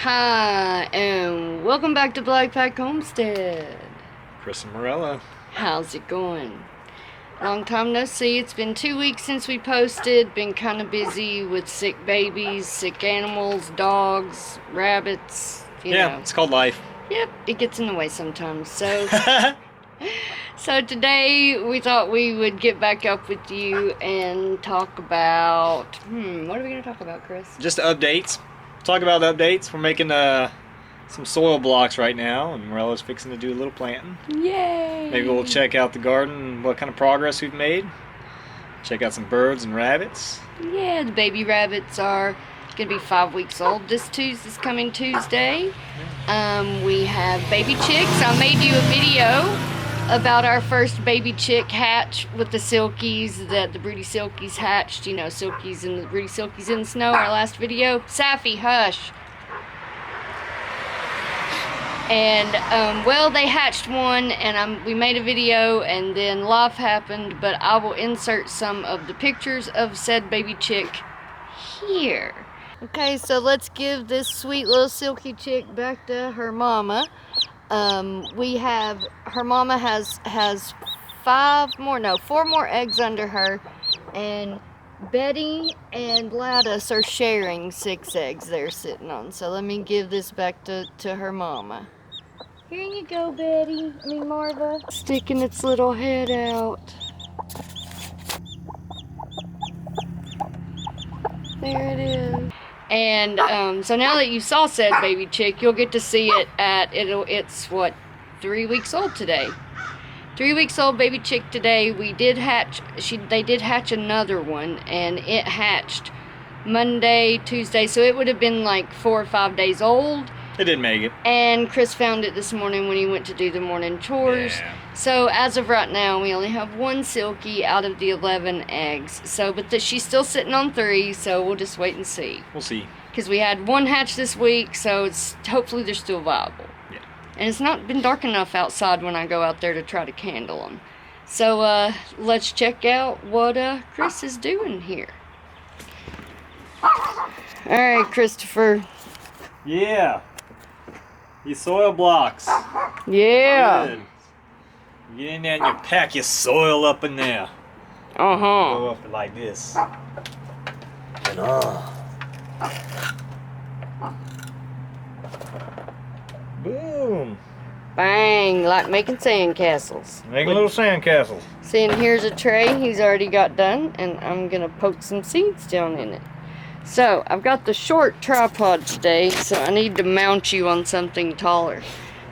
Hi, and welcome back to Black Pack Homestead. Chris and Morella. How's it going? Long time no see. It's been 2 weeks since we posted. Been kind of busy with sick babies, sick animals, dogs, rabbits. You know. It's called life. Yep, it gets in the way sometimes. So, so today we thought we would get back up with you and talk about. What are we going to talk about, Chris? Just updates. Talk about updates. We're making some soil blocks right now, and Morella's fixing to do a little planting. Yay! Maybe we'll check out the garden and what kind of progress we've made. Check out some birds and rabbits. Yeah, the baby rabbits are going to be 5 weeks old this coming Tuesday. We have baby chicks. I made you a video about our first baby chick hatch with the silkies, that the broody silkies hatched. You know, silkies and the broody silkies in the snow, our last video. Safi, hush. And, well, they hatched one, and we made a video, and then life happened, but I will insert some of the pictures of said baby chick here. Okay, so let's give this sweet little silky chick back to her mama. Her mama has 4 more eggs under her, and Betty and Gladys are sharing 6 eggs they're sitting on. So let me give this back to her mama. Here you go, Betty. Marva. Sticking its little head out. There it is. And so now that you saw said baby chick, you'll get to see it it's what, 3 weeks old today. 3 weeks old baby chick today. They did hatch another one, and it hatched Monday, Tuesday, so it would have been like 4 or 5 days old. It didn't make it. And Chris found it this morning when he went to do the morning chores. Yeah. So as of right now, we only have 1 silky out of the 11 eggs. So, but she's still sitting on 3, so we'll just wait and see. We'll see. Because we had 1 hatch this week, so hopefully they're still viable. Yeah. And it's not been dark enough outside when I go out there to try to candle them. So let's check out what Chris is doing here. All right, Christopher. Yeah. These soil blocks. Yeah. Good. You get in there and you pack your soil up in there. Go up like this. And boom. Bang, like making sandcastles. Make a little sandcastle. See, and here's a tray he's already got done, and I'm gonna poke some seeds down in it. So, I've got the short tripod today, so I need to mount you on something taller.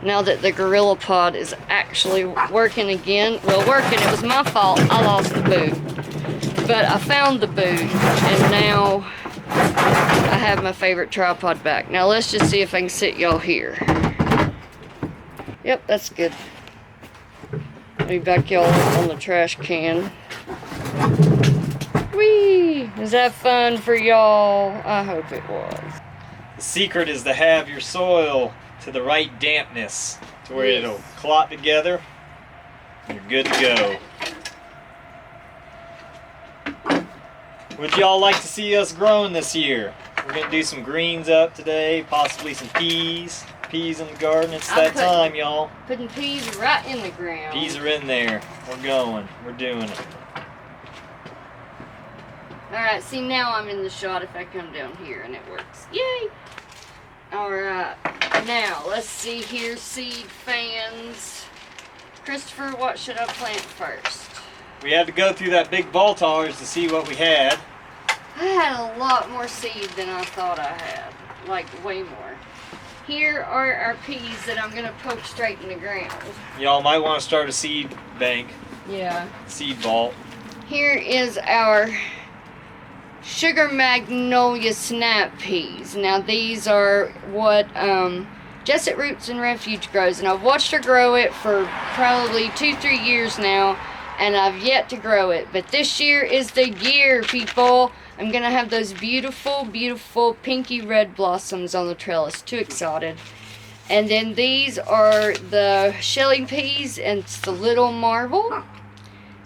Now that the Gorilla Pod is actually working again. Well, working, it was my fault. I lost the boot. But I found the boot, and now I have my favorite tripod back. Now, let's just see if I can sit y'all here. Yep, that's good. Let me back y'all on the trash can. Whee! Is that fun for y'all? I hope it was. The secret is to have your soil to the right dampness to where it'll clot together. You're good to go. Would y'all like to see us growing this year? We're going to do some greens up today, possibly some peas. Peas in the garden. It's that time, y'all. Putting peas right in the ground. Peas are in there. We're going. We're doing it. Alright, see, now I'm in the shot if I come down here and it works. Yay! Alright, now let's see here, seed fans. Christopher, what should I plant first? We had to go through that big voltage to see what we had. I had a lot more seed than I thought I had. Like, way more. Here are our peas that I'm going to poke straight in the ground. Y'all might want to start a seed bank. Yeah. Seed vault. Here is our Sugar Magnolia Snap Peas. Now these are what Jesset Roots and Refuge grows, and I've watched her grow it for probably 2-3 years now, and I've yet to grow it. But this year is the year, people. I'm gonna have those beautiful, beautiful pinky red blossoms on the trellis. Too excited. And then these are the Shelly peas, and it's the Little Marvel. It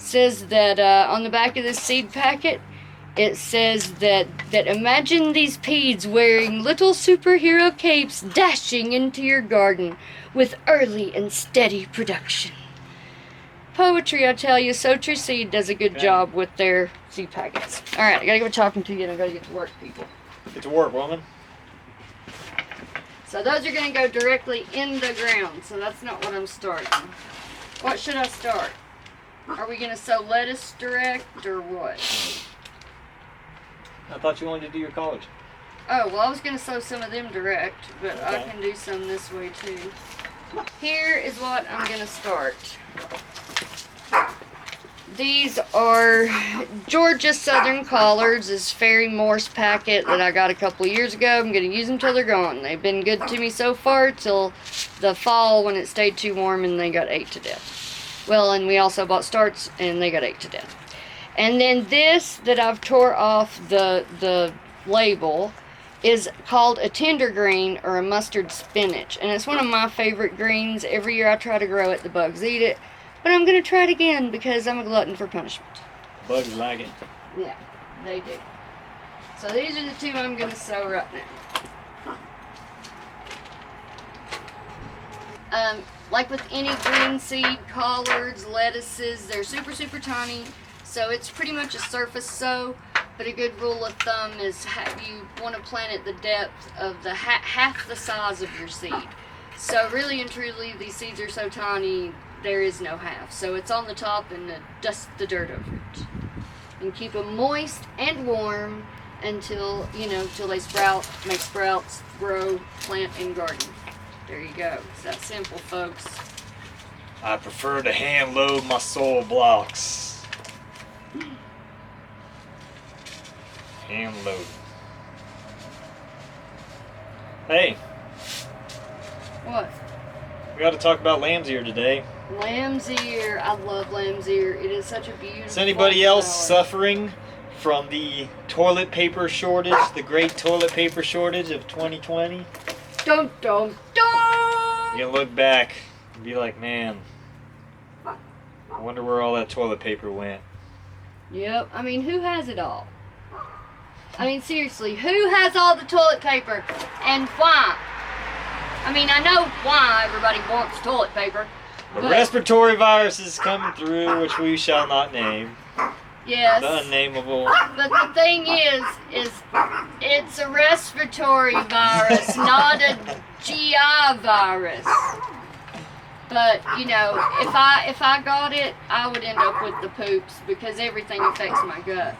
says that on the back of this seed packet, it says that imagine these peas wearing little superhero capes dashing into your garden with early and steady production. Poetry, I tell you. So True Seed does a good job with their seed packets. Alright, I gotta go talking to you and I gotta get to work, people. Get to work, woman. So those are gonna go directly in the ground, so that's not what I'm starting. What should I start? Are we gonna sow lettuce direct or what? I thought you wanted to do your college. Oh, well, I was going to sow some of them direct, but Okay. I can do some this way too. Here is what I'm going to start. These are Georgia Southern Collards, this Fairy Morse packet that I got a couple of years ago. I'm going to use them till they're gone. They've been good to me so far till the fall when it stayed too warm and they got ate to death. Well, and we also bought starts and they got ate to death. And then this that I've tore off the label is called a tender green or a mustard spinach. And it's one of my favorite greens. Every year I try to grow it, the bugs eat it. But I'm going to try it again because I'm a glutton for punishment. Bugs like it. Yeah, they do. So these are the two I'm going to sow right now. Like with any green seed, collards, lettuces, they're super, super tiny. So it's pretty much a surface sow, but a good rule of thumb is you want to plant at the depth of the half the size of your seed. So really and truly, these seeds are so tiny, there is no half. So it's on the top and dust the dirt over it. And keep them moist and warm until, till they sprout, make sprouts, grow, plant, and garden. There you go. It's that simple, folks. I prefer to hand load my soil blocks. Hand load. Hey, What? we got to talk about lamb's ear today. Lamb's ear. I love lamb's ear. It is such a beautiful Is anybody else flower. suffering from the toilet paper shortage, the great toilet paper shortage of 2020? Dun, dun, dun! You look back and be like, man, I wonder where all that toilet paper went. Yep. I mean, who has it all? I mean, seriously, who has all the toilet paper and why? I mean, I know why everybody wants toilet paper. A But, respiratory virus is coming through, which we shall not name. yes. The unnameable. But the thing is it's a respiratory virus, not a GI virus. But if I got it, I would end up with the poops because everything affects my gut.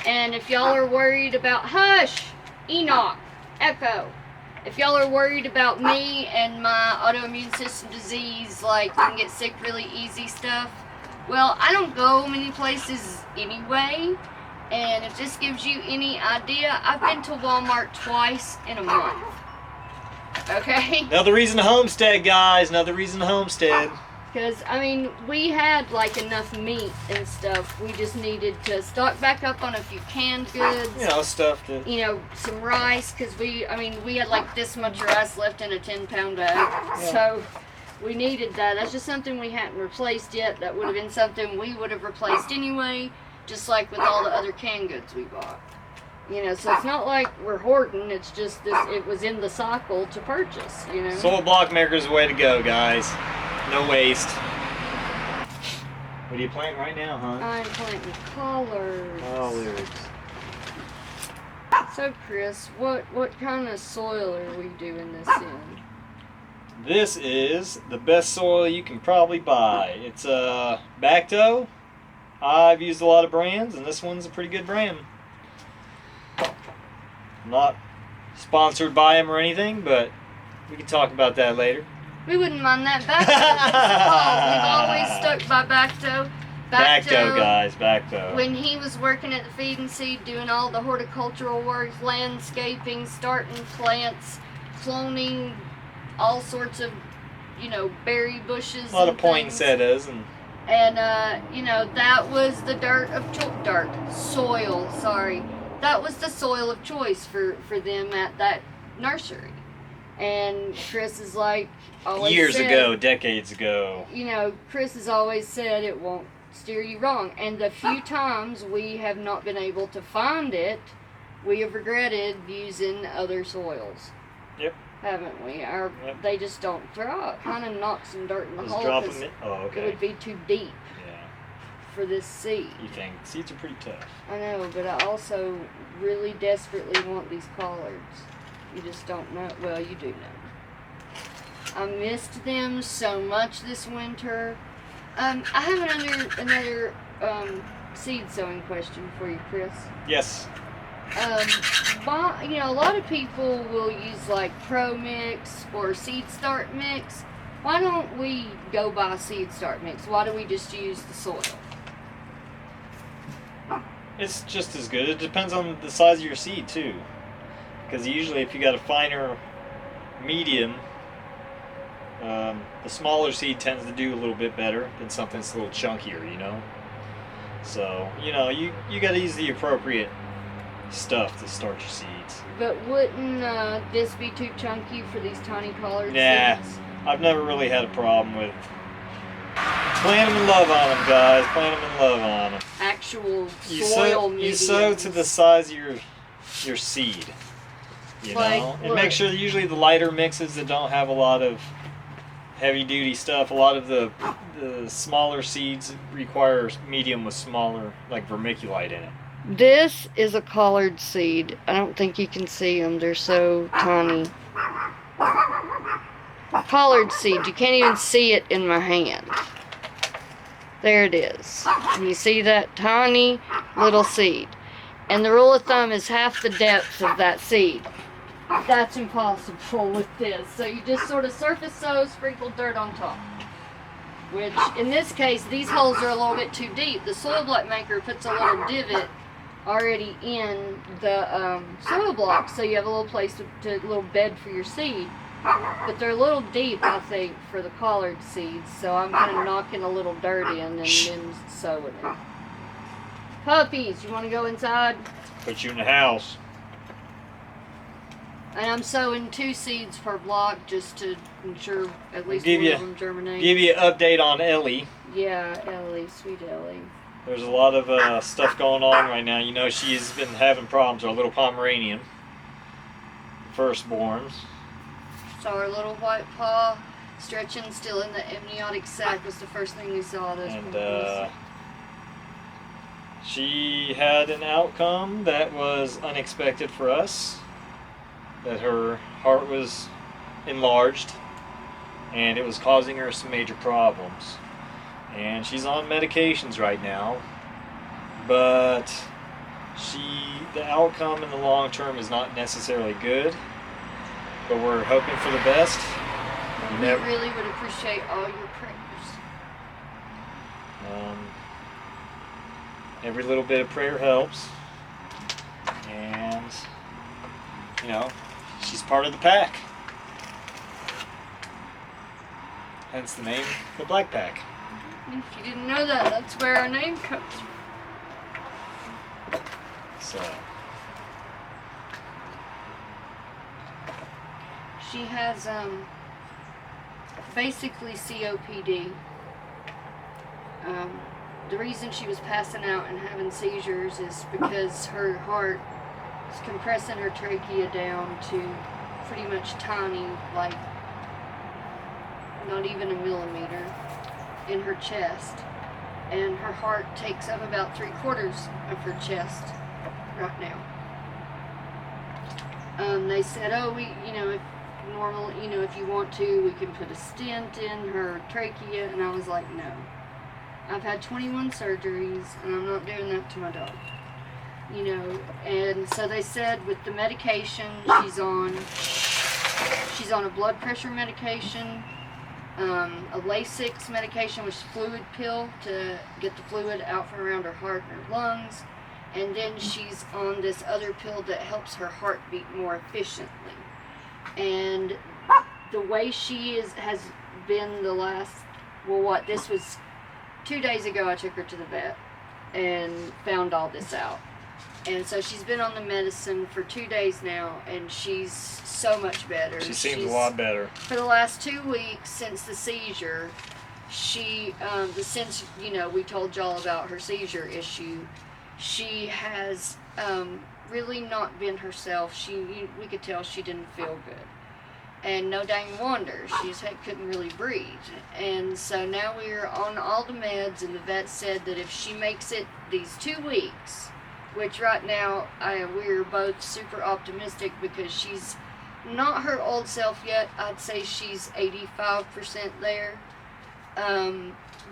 And if y'all are worried about Enoch, Echo, if y'all are worried about me and my autoimmune system disease, like you can get sick really easy stuff, well, I don't go many places anyway. And if this gives you any idea, I've been to Walmart twice in a month. Okay? Another reason to homestead, guys. Another reason to homestead. Because, I mean, we had, like, enough meat and stuff. We just needed to stock back up on a few canned goods. Stuff that... Some rice, because we had, like, this much rice left in a 10-pound bag. Yeah. So, we needed that. That's just something we hadn't replaced yet. That would have been something we would have replaced anyway, just like with all the other canned goods we bought. So it's not like we're hoarding. It's just it was in the cycle to purchase, Soil block maker's the way to go, guys. No waste. What are you planting right now, huh? I'm planting collards. Collards. So, Chris, what kind of soil are we doing this in? This is the best soil you can probably buy. It's Bacto. I've used a lot of brands, and this one's a pretty good brand. I'm not sponsored by them or anything, but we can talk about that later. We wouldn't mind that. We've always stuck by Bacto. Bacto, guys, Bacto. When he was working at the Feed and Seed, doing all the horticultural work, landscaping, starting plants, cloning, all sorts of, berry bushes. A lot and of things. poinsettias and that was the soil. Sorry, that was the soil of choice for them at that nursery. And Chris is like always years said, ago, decades ago. Chris has always said it won't steer you wrong. And the few times we have not been able to find it, we have regretted using other soils. Yep. Haven't we? Yep. They just don't throw. It kind of knocks some dirt in the Just hole drop because them in. Oh, okay. it would be too deep Yeah. for this seed. You think seeds are pretty tough? I know, but I also really desperately want these collards. You just don't know. Well, you do know. I missed them so much this winter. I have another seed sowing question for you, Chris. Yes. A lot of people will use like Pro Mix or Seed Start Mix. Why don't we go by Seed Start Mix? Why do we just use the soil? It's just as good. It depends on the size of your seed too. Because usually if you got a finer medium, the smaller seed tends to do a little bit better than something that's a little chunkier, you know? So, you got to use the appropriate stuff to start your seeds. But wouldn't this be too chunky for these tiny collard seeds? I've never really had a problem with plant them and love on them, guys. Plant them and love on them. Actual soil mediums. You sow to the size of your seed. You like, know? And make sure that usually the lighter mixes that don't have a lot of heavy duty stuff, a lot of the smaller seeds require medium with smaller, like vermiculite in it. This is a collard seed. I don't think you can see them. They're so tiny. Collard seed. You can't even see it in my hand. There it is. And you see that tiny little seed. And the rule of thumb is half the depth of that seed. That's impossible with this. So you just sort of surface sow, sprinkle dirt on top. Which, in this case, these holes are a little bit too deep. The soil block maker puts a little divot already in the soil block, so you have a little place to little bed for your seed. But they're a little deep, I think, for the collard seeds. So I'm kind of knocking a little dirt in and then sowing it. Puppies, you want to go inside? Put you in the house. And I'm sowing 2 seeds per block just to ensure at least Give one you- of them germinates. Give you an update on Ellie. Yeah, Ellie, sweet Ellie. There's a lot of stuff going on right now. You know, she's been having problems. Our little Pomeranian, firstborns. So our little white paw stretching still in the amniotic sac was the first thing we saw. Those And puppies. she had an outcome that was unexpected for us. That her heart was enlarged and it was causing her some major problems. And she's on medications right now, but the outcome in the long term is not necessarily good, but we're hoping for the best. We really would appreciate all your prayers. Every little bit of prayer helps, and she's part of the pack. Hence the name, the Black Pack. If you didn't know that, that's where our name comes from. So She has basically COPD. The reason she was passing out and having seizures is because her heart is compressing her trachea down to pretty much tiny, like not even a millimeter in her chest. And her heart takes up about 3/4 of her chest right now. They said, if you want to, we can put a stent in her trachea. And I was like, no. I've had 21 surgeries, and I'm not doing that to my dog. And so they said with the medication she's on a blood pressure medication, a Lasix medication, which is a fluid pill to get the fluid out from around her heart and her lungs. And then she's on this other pill that helps her heart beat more efficiently. And the way she has been this was 2 days ago. I took her to the vet and found all this out. And so she's been on the medicine for 2 days now, and she's so much better. She seems a lot better. For the last 2 weeks since the seizure, she, since, you know, we told y'all about her seizure issue, she has really not been herself. We could tell she didn't feel good. And no dang wonder, couldn't really breathe. And so now we're on all the meds, and the vet said that if she makes it these 2 weeks, which right now we're both super optimistic because she's not her old self yet. I'd say she's 85% there.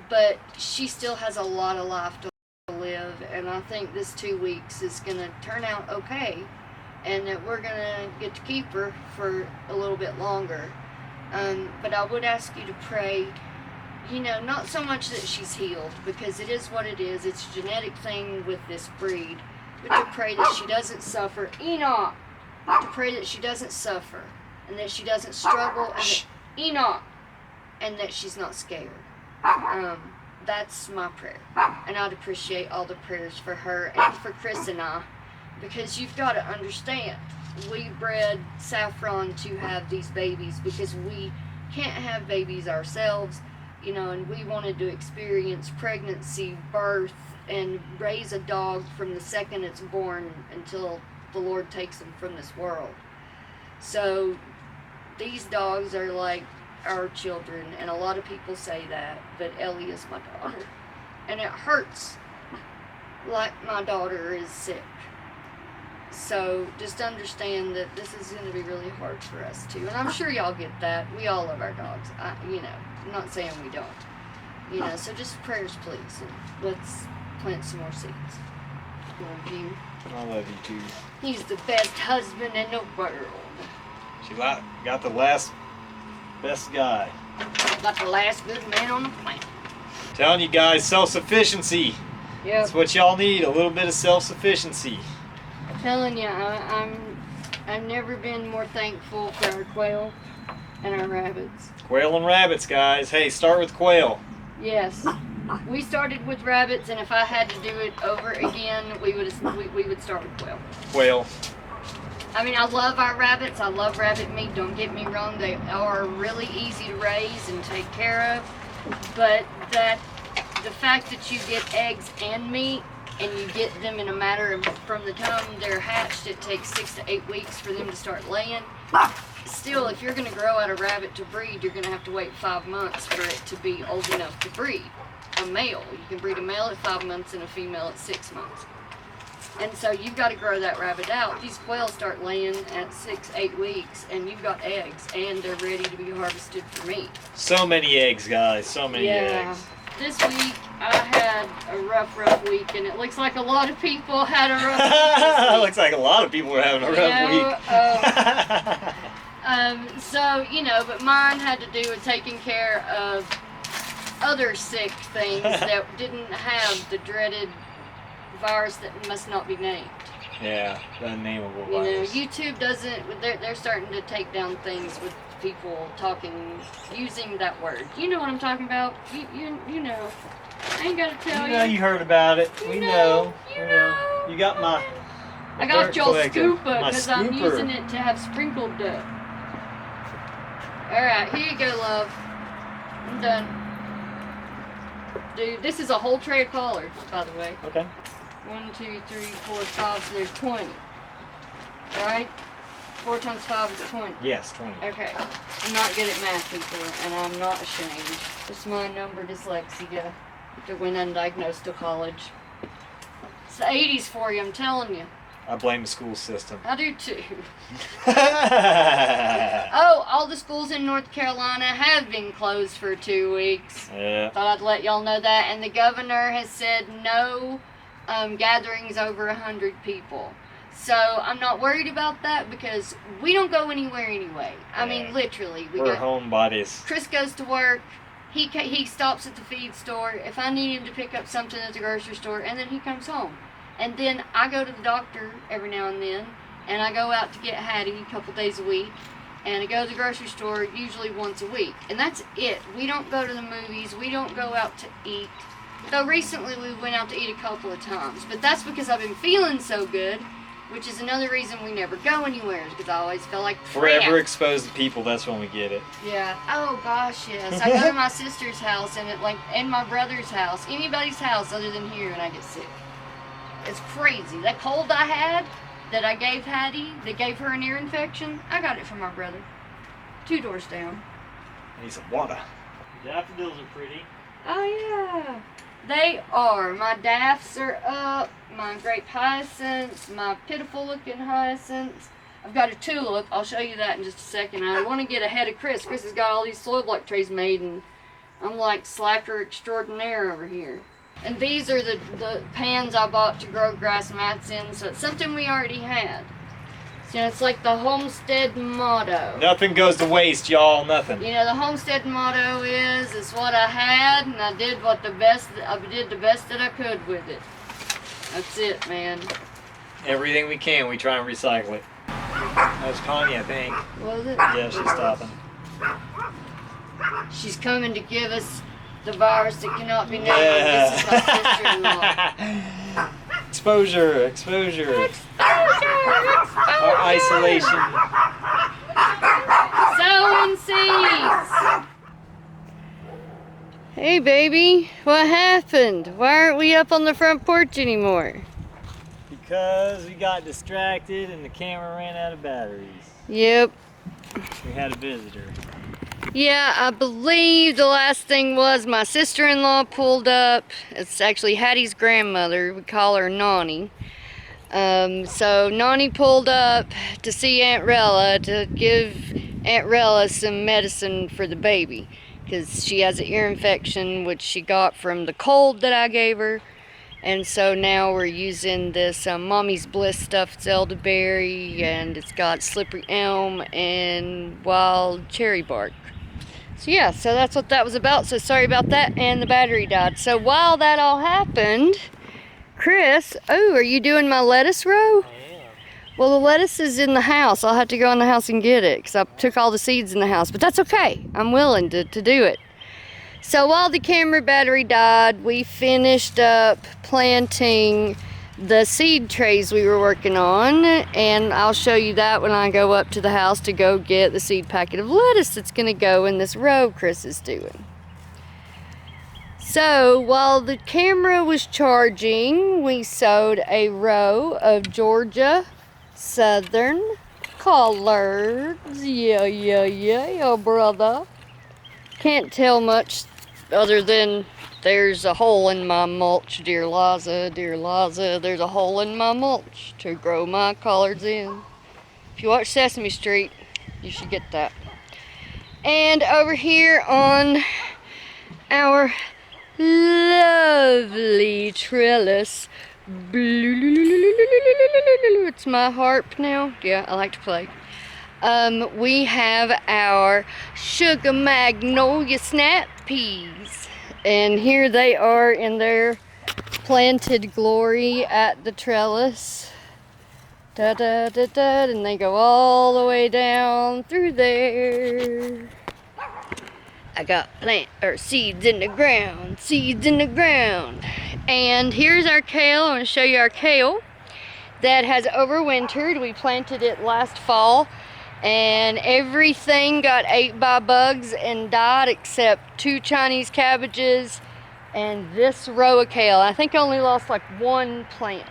But she still has a lot of life to live, and I think this 2 weeks is going to turn out okay, and that we're going to get to keep her for a little bit longer. But I would ask you to pray, you know, not so much that she's healed, because it is what it is. It's a genetic thing with this breed, but to pray that she doesn't suffer. Enoch! To pray that she doesn't suffer, and that she doesn't struggle, and that, Enoch! And that she's not scared. That's my prayer. And I'd appreciate all the prayers for her and for Chris and I, because you've got to understand, we bred Saffron to have these babies because we can't have babies ourselves, you know, and we wanted to experience pregnancy, birth, and raise a dog from the second it's born until the Lord takes them from this world. So these dogs are like our children, and a lot of people say that, but Ellie is my daughter, and it hurts like my daughter is sick. So just understand that this is going to be really hard for us too, and I'm sure y'all get that. We all love our dogs. You know, I'm not saying we don't. You know, so just prayers, please, and let's plant some more seeds. Love you. I love you too. He's the best husband in the world. She got the last best guy. Got the last good man on the planet. Telling you guys, self-sufficiency. Yeah. That's what y'all need, a little bit of self-sufficiency. Telling you, I've never been more thankful for our quail and our rabbits. Quail and rabbits, guys. Hey, start with quail. Yes. We started with rabbits, and if I had to do it over again, we would start with quail. Quail. I mean, I love our rabbits. I love rabbit meat. Don't get me wrong. They are really easy to raise and take care of. But the fact that you get eggs and meat, and you get them in a matter of, from the time they're hatched, it takes 6 to 8 weeks for them to start laying. Still, if you're going to grow out a rabbit to breed, you're going to have to wait 5 months for it to be old enough to breed a male. You can breed a male at 5 months and a female at 6 months. And so you've got to grow that rabbit out. These quails start laying at 6, 8 weeks, and you've got eggs, and they're ready to be harvested for meat. So many eggs, guys. So many eggs. This week I had a rough week, and it looks like a lot of people had a rough week. It looks like a lot of people are having a rough week. So, you know, but mine had to do with taking care of other sick things that didn't have the dreaded virus that must not be named. Yeah, the unnameable You virus. know, YouTube doesn't, they're starting to take down things with people using that word. You know what I'm talking about. You know. I ain't gotta tell you. You know, you heard about it. We know. You know. You got my I got your collector. scooper because I'm using it to have sprinkled duck. Alright, here you go, love. I'm done. Dude, this is a whole tray of collards, by the way. Okay. 1, 2, 3, 4, 5, so there's 20. Alright? 4 times 5 is 20. Yes, 20. Okay. I'm not good at math, people, and I'm not ashamed. It's my number dyslexia that went undiagnosed to college. It's the 80s for you, I'm telling you. I blame the school system. I do too. Oh, all the schools in North Carolina have been closed for 2 weeks. Yeah. Thought I'd let y'all know that. And the governor has said no gatherings over 100 people. So I'm not worried about that because we don't go anywhere anyway. I mean, literally. We're homebodies. Chris goes to work. He stops at the feed store. If I need him to pick up something at the grocery store, and then he comes home. And then I go to the doctor every now and then, and I go out to get Hattie a couple days a week, and I go to the grocery store usually once a week. And that's it. We don't go to the movies. We don't go out to eat. Though recently we went out to eat a couple of times. But that's because I've been feeling so good which is another reason we never go anywhere, because I always feel like crap. Forever exposed to people, that's when we get it. Yeah. Oh gosh, yes. I go to my sister's house and my brother's house, anybody's house other than here, and I get sick. It's crazy. That cold I had, that I gave Hattie, that gave her an ear infection, I got it from my brother. 2 doors down. I need some water. Daffodils are pretty. Oh yeah. They are. My daffs are up, my grape hyacinths, my pitiful looking hyacinths. I've got a tulip. I'll show you that in just a second. I want to get ahead of Chris. Chris has got all these soil block trays made, and I'm like slacker extraordinaire over here. And these are the pans I bought to grow grass mats in, so it's something we already had. So it's like the homestead motto. Nothing goes to waste, y'all. Nothing. You know, the homestead motto is, it's what I had, and I did the best that I could with it. That's it, man. Everything we can, we try and recycle it. That was Connie, I think. Was it? Yeah, she's stopping. She's coming to give us the virus that cannot be named. Yeah. This is my sister-in-law. Exposure. Our isolation. Sowing seeds. Hey, baby. What happened? Why aren't we up on the front porch anymore? Because we got distracted and the camera ran out of batteries. Yep. We had a visitor. Yeah, I believe the last thing was my sister-in-law pulled up. It's actually Hattie's grandmother. We call her Nonie. So Nonie pulled up to see Aunt Rella to give Aunt Rella some medicine for the baby, because she has an ear infection, which she got from the cold that I gave her. And so now we're using this Mommy's Bliss stuffed elderberry, and it's got slippery elm and wild cherry bark. So yeah, so that's what that was about. So sorry about that, and the battery died. So while that all happened, Chris, oh, are you doing my lettuce row? I am. Well, the lettuce is in the house. I'll have to go in the house and get it, because I took all the seeds in the house. But that's okay. I'm willing to do it. So while the camera battery died, we finished up planting the seed trays we were working on, and I'll show you that when I go up to the house to go get the seed packet of lettuce that's going to go in this row Chris is doing. So while the camera was charging, we sowed a row of Georgia Southern collards. Yeah, brother. Can't tell much other than there's a hole in my mulch, dear Liza, there's a hole in my mulch to grow my collards in. If you watch Sesame Street, you should get that. And over here on our lovely trellis, it's my harp now. Yeah, I like to play. We have our sugar magnolia snap peas, and here they are in their planted glory at the trellis. Da da da da, and they go all the way down through there. I got seeds in the ground, and here's our kale. I'm going to show you our kale that has overwintered. We planted it last fall, and everything got ate by bugs and died except 2 Chinese cabbages and this row of kale. I think I only lost like 1 plant,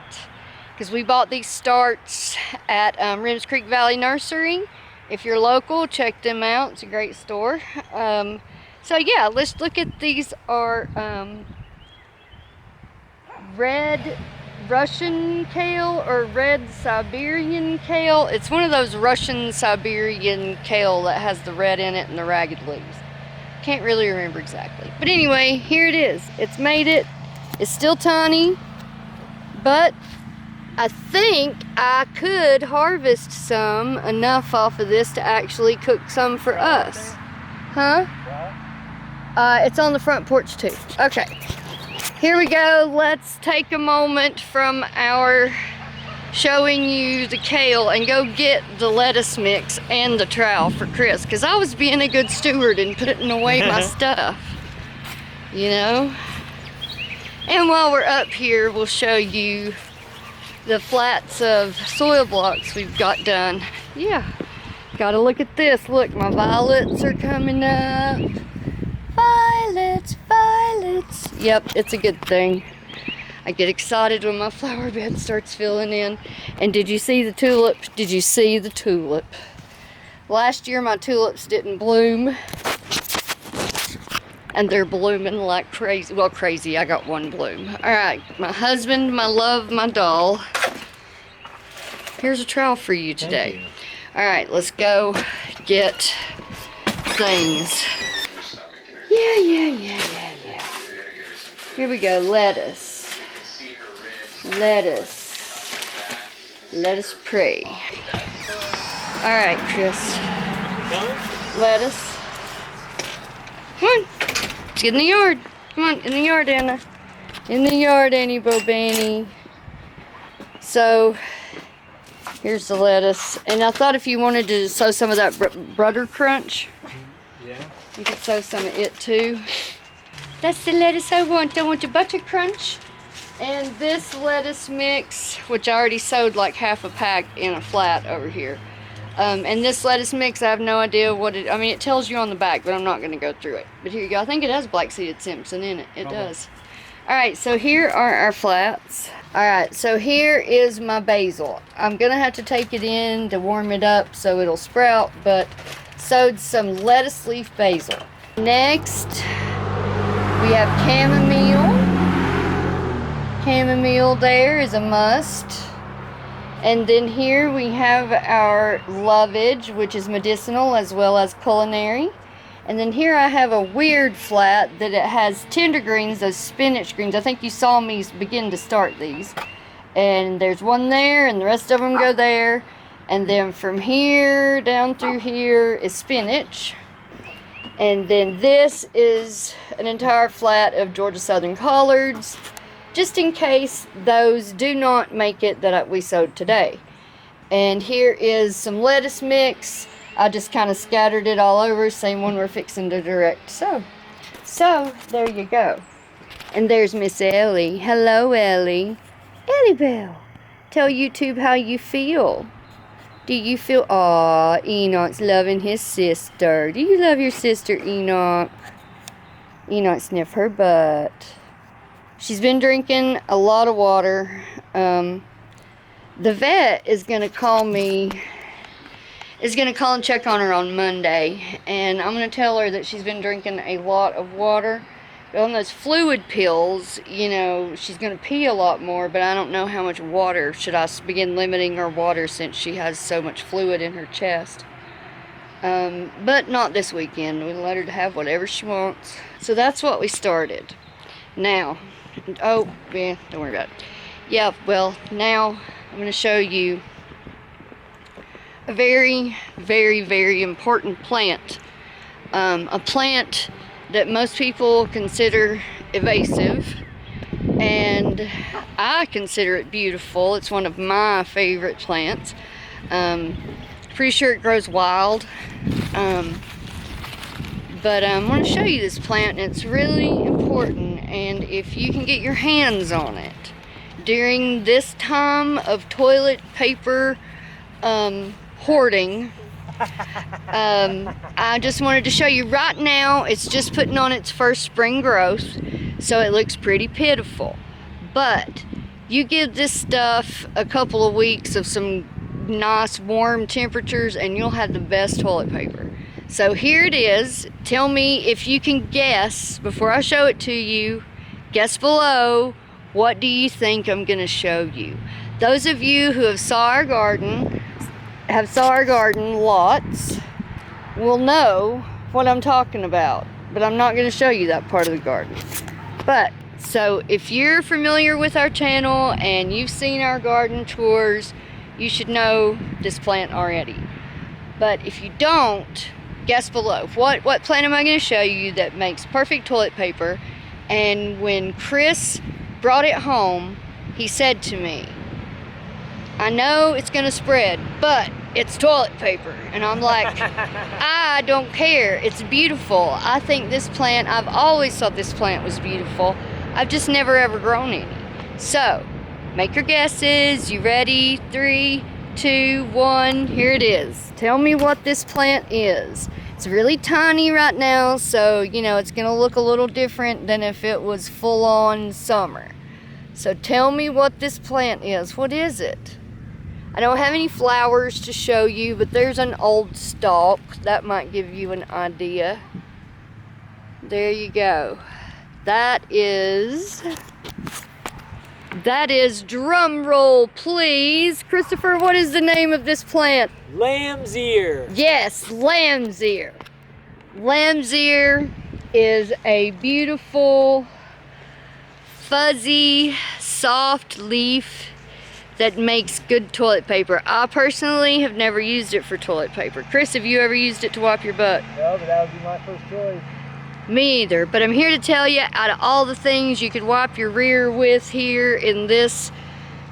because we bought these starts at Rims Creek Valley Nursery. If you're local, check them out. It's a great store. So yeah, let's look at these. Are red Russian kale or red Siberian kale. It's one of those Russian Siberian kale that has the red in it and the ragged leaves. Can't really remember exactly. But anyway, here it is. It's made it. It's still tiny, but I think I could harvest some enough off of this to actually cook some for us. Huh? It's on the front porch too. Okay. Here we go. Let's take a moment from our showing you the kale and go get the lettuce mix and the trowel for Chris, because I was being a good steward and putting away my stuff, you know. And while we're up here, we'll show you the flats of soil blocks we've got done. Yeah, gotta look at this. Look, my violets are coming up. Violets, violets. Yep, it's a good thing. I get excited when my flower bed starts filling in. And did you see the tulip? Did you see the tulip? Last year my tulips didn't bloom. And they're blooming like crazy. Well, crazy, I got one bloom. All right, my husband, my love, my doll. Here's a trowel for you today. All right, let's go get things. Yeah. Here we go, lettuce. Let us pray. All right, Chris. Lettuce. Come on. Let's get in the yard. Come on, in the yard, Anna. In the yard, Annie Bobanny. So, here's the lettuce. And I thought if you wanted to sow some of that butter crunch, Yeah. you could sow some of it too. That's the lettuce I want. I want the butter crunch. And this lettuce mix, which I already sowed like half a pack in a flat over here. And this lettuce mix, I have no idea what it, I mean, it tells you on the back, but I'm not going to go through it. But here you go. I think it has black-seeded Simpson in it. It does. All right, so here are our flats. All right, so here is my basil. I'm going to have to take it in to warm it up so it'll sprout, but sowed some lettuce leaf basil. Next, we have chamomile. Chamomile there is a must. And then here we have our lovage, which is medicinal as well as culinary. And then here I have a weird flat that it has tender greens, those spinach greens. I think you saw me begin to start these. And there's one there, and the rest of them go there. And then from here down through here is spinach. And then this is an entire flat of Georgia Southern collards, just in case those do not make it that we sowed today. And here is some lettuce mix. I just kind of scattered it all over, same one we're fixing to direct sow. So there you go. And there's Miss Ellie. Hello, Ellie. Ellie Bell, tell YouTube how you feel. Do you feel, aw, Enoch's loving his sister. Do you love your sister, Enoch? Enoch sniff her butt. She's been drinking a lot of water. The vet is going to call me, and check on her on Monday. And I'm going to tell her that she's been drinking a lot of water. But on those fluid pills, you know, she's going to pee a lot more. But I don't know how much water. Should I begin limiting her water since she has so much fluid in her chest? But not this weekend. We'll let her have whatever she wants. So that's what we started. Now, oh, yeah, don't worry about it. Yeah, well, now I'm going to show you a very, very, very important plant. A plant that most people consider invasive, and I consider it beautiful. It's one of my favorite plants. Pretty sure it grows wild. But I'm going to show you this plant, and it's really important. And if you can get your hands on it during this time of toilet paper hoarding, I just wanted to show you right now. It's just putting on its first spring growth, so it looks pretty pitiful. But you give this stuff a couple of weeks of some nice warm temperatures and you'll have the best toilet paper. So here it is. Tell me if you can guess, before I show it to you, guess below, what do you think I'm going to show you? Those of you who have saw our garden lots, will know what I'm talking about. But I'm not going to show you that part of the garden. But, so if you're familiar with our channel and you've seen our garden tours, you should know this plant already. But if you don't, guess below. What plant am I going to show you that makes perfect toilet paper? And when Chris brought it home, he said to me, I know it's going to spread, but it's toilet paper. And I'm like, I don't care. It's beautiful. I think this plant, I've always thought this plant was beautiful. I've just never ever grown any. So, Make your guesses. You ready? 3, 2, 1. Here it is. Tell me what this plant is. It's really tiny right now, so, you know, it's going to look a little different than if it was full-on summer. So tell me what this plant is. What is it? I don't have any flowers to show you, but there's an old stalk. That might give you an idea. There you go. That is, drum roll please. Christopher, what is the name of this plant? Lamb's ear. Yes, lamb's ear. Lamb's ear is a beautiful, fuzzy, soft leaf that makes good toilet paper. I personally have never used it for toilet paper. Chris, have you ever used it to wipe your butt? No, but that would be my first choice. Me either, but I'm here to tell you, out of all the things you could wipe your rear with here in this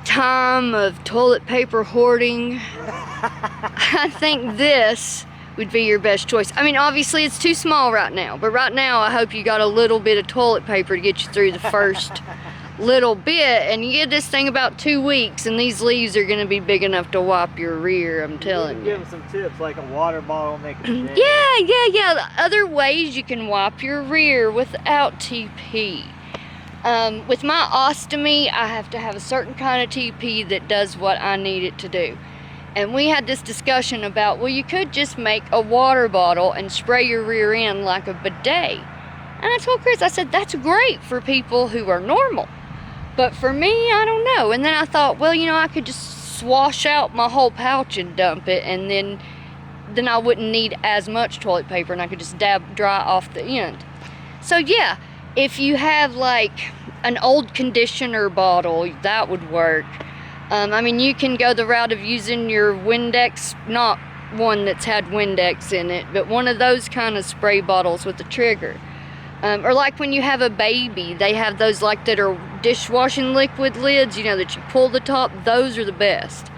time of toilet paper hoarding, I think this would be your best choice. I mean, obviously it's too small right now, but right now I hope you got a little bit of toilet paper to get you through the first little bit, and you get this thing about 2 weeks, and these leaves are going to be big enough to wipe your rear, I'm telling you. Give them some tips, like a water bottle, make a Yeah. Other ways you can wipe your rear without TP. With my ostomy, I have to have a certain kind of TP that does what I need it to do. And we had this discussion about, well, you could just make a water bottle and spray your rear end like a bidet. And I told Chris, I said, that's great for people who are normal. But for me, I don't know. And then I thought, well, you know, I could just swash out my whole pouch and dump it, and then I wouldn't need as much toilet paper, and I could just dry off the end. So yeah, if you have like an old conditioner bottle, that would work. I mean, you can go the route of using your Windex, not one that's had Windex in it, but one of those kind of spray bottles with a trigger. Or like when you have a baby, they have those like that are dishwashing liquid lids, you know, that you pull the top. Those are the best.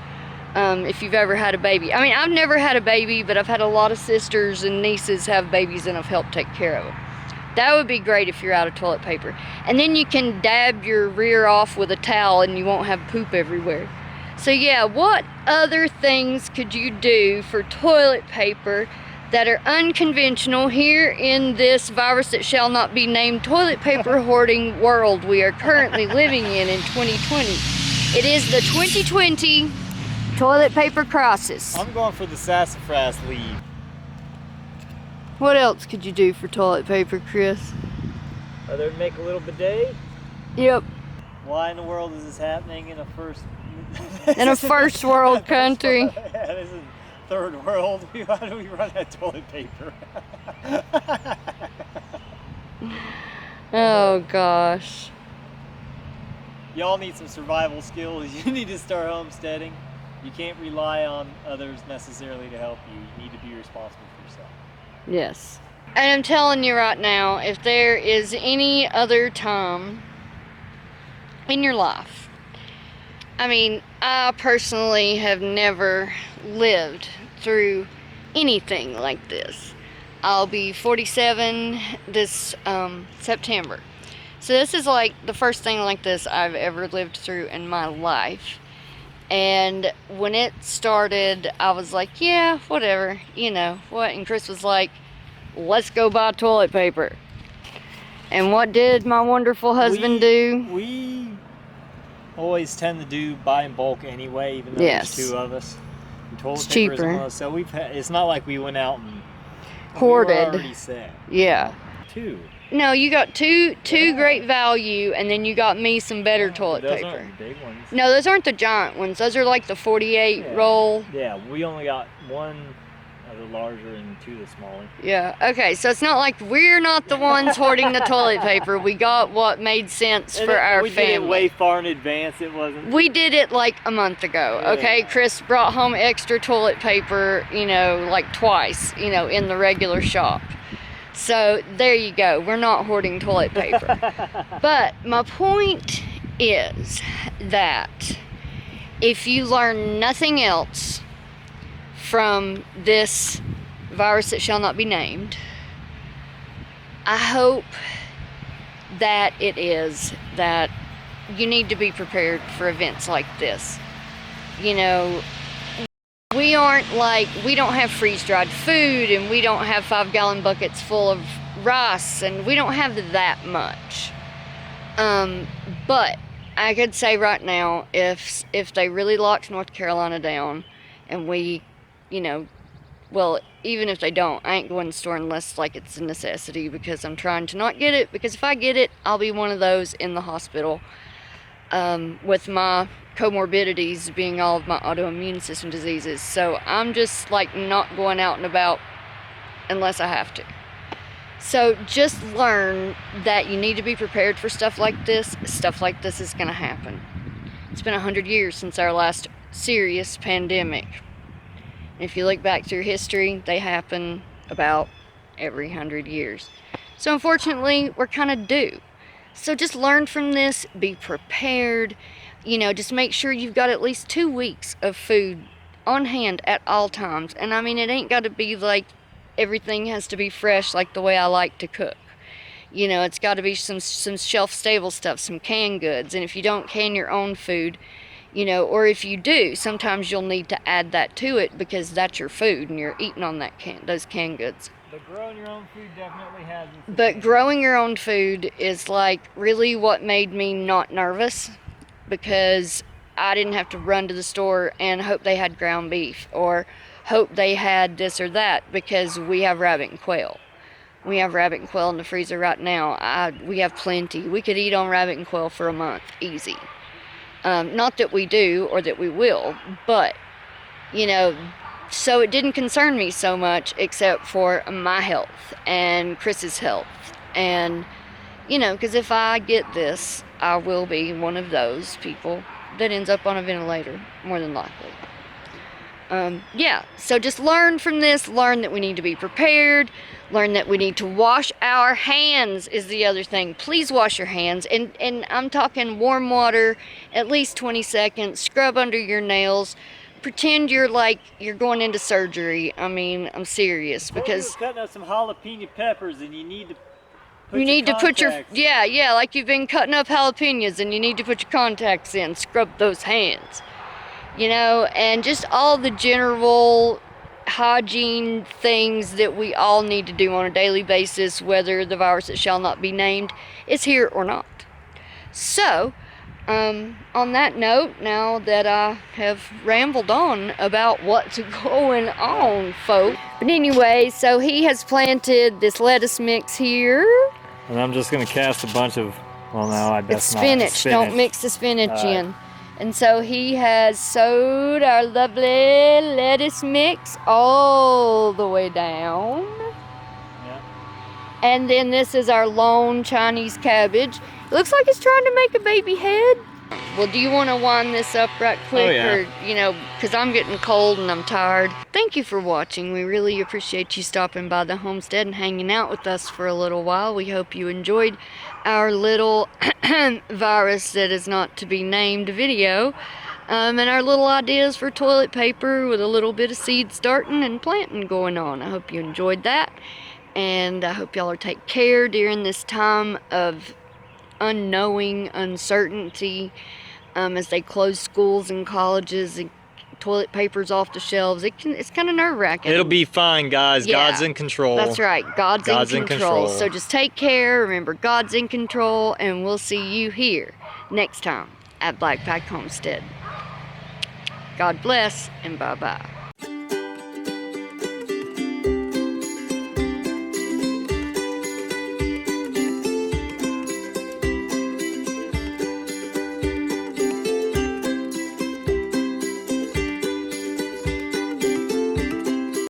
If you've ever had a baby. I mean, I've never had a baby, but I've had a lot of sisters and nieces have babies and I've helped take care of them. That would be great if you're out of toilet paper. And then you can dab your rear off with a towel and you won't have poop everywhere. So yeah, what other things could you do for toilet paper that are unconventional here in this virus that shall not be named toilet paper hoarding world we are currently living in 2020? It is the 2020 toilet paper crisis. I'm going for the sassafras leaf. What else could you do for toilet paper, Chris? Either make a little bidet. Yep. Why in the world is this happening in a first world country? Yeah, this is third world. How do we run out of toilet paper? Oh gosh. Y'all need some survival skills. You need to start homesteading. You can't rely on others necessarily to help you. You need to be responsible for yourself. Yes. And I'm telling you right now, if there is any other time in your life, I mean, I personally have never lived through anything like this. I'll be 47 this September. So this is like the first thing like this I've ever lived through in my life. And when it started, I was like, yeah, whatever, you know, what? And Chris was like, let's go buy toilet paper. And what did my wonderful husband do? We always tend to buy in bulk anyway, even though there's two of us. And toilet It's paper cheaper. is one of those, so it's not like we went out and Hoarded. We were already set. Yeah. Two. No, you got two great value, and then you got me some better toilet those paper. Aren't the big ones. No, those aren't the giant ones. Those are like the 48 roll. Yeah, we only got one of the larger and two of the smaller. Yeah, okay, so it's not like we're not the ones hoarding the toilet paper. We got what made sense for our we family. did it way far in advance. It wasn't. We did it like a month ago, okay? Chris brought home extra toilet paper, you know, like twice, you know, in the regular shop. So there you go. We're not hoarding toilet paper. But my point is that if you learn nothing else from this virus that shall not be named, I hope that it is that you need to be prepared for events like this. You know, we aren't like, we don't have freeze-dried food, and we don't have 5-gallon buckets full of rice, and we don't have that much. But I could say right now, if they really locked North Carolina down, and we, you know, well, even if they don't, I ain't going to the store unless like it's a necessity, because I'm trying to not get it, because if I get it, I'll be one of those in the hospital, with my comorbidities being all of my autoimmune system diseases. So I'm just like not going out and about unless I have to. So just learn that you need to be prepared for stuff like this. Stuff like this is going to happen. It's been 100 years since our last serious pandemic. And if you look back through history, they happen about every 100 years. So unfortunately, we're kind of due. So just learn from this, be prepared, you know, just make sure you've got at least 2 weeks of food on hand at all times. And I mean, it ain't got to be like everything has to be fresh like the way I like to cook. You know, it's got to be some shelf-stable stuff, some canned goods. And if you don't can your own food, you know, or if you do, sometimes you'll need to add that to it because that's your food and you're eating on that those canned goods. But growing your own food definitely has its But growing your own food is like really what made me not nervous, because I didn't have to run to the store and hope they had ground beef or hope they had this or that, because we have rabbit and quail. We have rabbit and quail in the freezer right now. We have plenty. We could eat on rabbit and quail for a month, easy. Not that we do or that we will, but, you know, so it didn't concern me so much, except for my health and Chris's health. And, you know, because if I get this, I will be one of those people that ends up on a ventilator, more than likely. Yeah, so just learn from this. Learn that we need to be prepared. Learn that we need to wash our hands is the other thing. Please wash your hands. And I'm talking warm water, at least 20 seconds. Scrub under your nails. Pretend you're like you're going into surgery. I mean, I'm serious, because you're cutting up some jalapeno peppers and you need to put your yeah, like you've been cutting up jalapenos and you need to put your contacts in. Scrub those hands. You know, and just all the general hygiene things that we all need to do on a daily basis, whether the virus that shall not be named is here or not. So, on that note, now that I have rambled on about what's going on, folks. But anyway, so he has planted this lettuce mix here. And I'm just going to cast a bunch of, well, no, I It's guess spinach. not. Spinach. Don't mix the spinach in. And so he has sowed our lovely lettuce mix all the way down. Yeah. And then this is our lone Chinese cabbage. It looks like it's trying to make a baby head. Well, do you want to wind this up right quick? Oh, yeah. Or, you know, because I'm getting cold and I'm tired. Thank you for watching. We really appreciate you stopping by the homestead and hanging out with us for a little while. We hope you enjoyed our little virus that is not to be named video. And our little ideas for toilet paper with a little bit of seed starting and planting going on. I hope you enjoyed that. And I hope y'all are taking care during this time of unknowing uncertainty, as they close schools and colleges and toilet paper's off the shelves. It's kind of nerve-wracking. It'll be fine, guys. Yeah, God's in control. That's right. God's in control. So just take care. Remember, God's in control, and we'll see you here next time at Black Pack Homestead. God bless, and bye-bye.